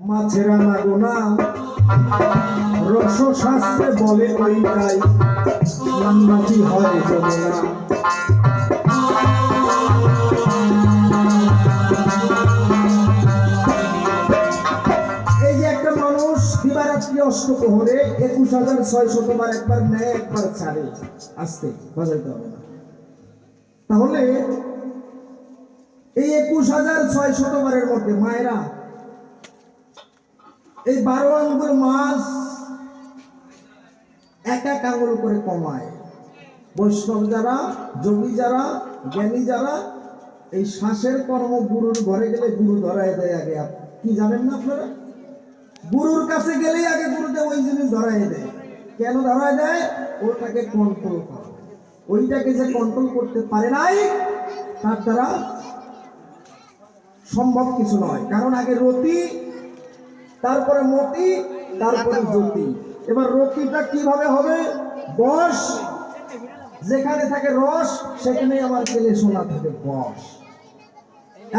মাছেরা না গোনা রস শাস্ত্রে বলে ওইটাই জান্নাতি হয় যমুনা। এই যে একটা মানুষ দিবারাত্রি অষ্টপ্রহরে ২১,৬০০ বার একবার নেয় একবার ছাড়ে, আসতে বাজাইতে হবে না। তাহলে এই ২১,৬০০ বারের মধ্যে মায়েরা এই ১২ আঙ্গুল মাছ এক এক আঙ্গুল করে কমায়। বৈষ্ণব যারা, যোগী যারা, জ্ঞানী যারা, এই শ্বাসের কর্ম গুরুর ঘরে গেলে গুরু ধরায় দেয় আগে। কি জানেন না আপনারা? গুরুর কাছে গেলেই আগে গুরুদেব ওই জিনিস ধরায় দেয়। কেন ধরায় দেয়? ওটাকে কন্ট্রোল করে। ওইটাকে যে কন্ট্রোল করতে পারে নাই, তার দ্বারা সম্ভব কিছু নয়। কারণ আগে রতি, তারপরে মতি, তারপরে জ্যোতি। এবার রতিটা কিভাবে হবে? বশ, যেখানে থাকে রস সেখানে আবার গেলে সোনা থাকে বশ।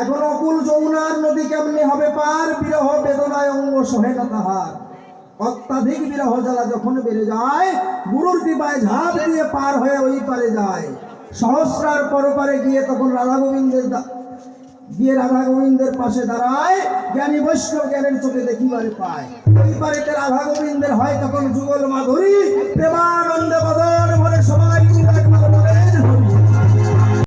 এখন অকুল যমুনার নদী কেমনি হবে পার? বিরহ বেদনায় অঙ্গ সহে না তাহার। অত্যাধিক বিরহ জ্বালা যখন বেড়ে যায়, গুরুর কৃপায় ঝাঁপ দিয়ে পার হয়ে ওই পারে যায়। সহস্রার পরপারে গিয়ে তখন রাধা গোবিন্দের পাশে দাঁড়ায়। জ্ঞানী বৈষ্ণব জ্ঞানের চোখে দেখিবারে পায়। ওই পারেতে রাধা গোবিন্দের হয় তখন যুগল মাধুরী, প্রেমানন্দে বদন ভরে সবাই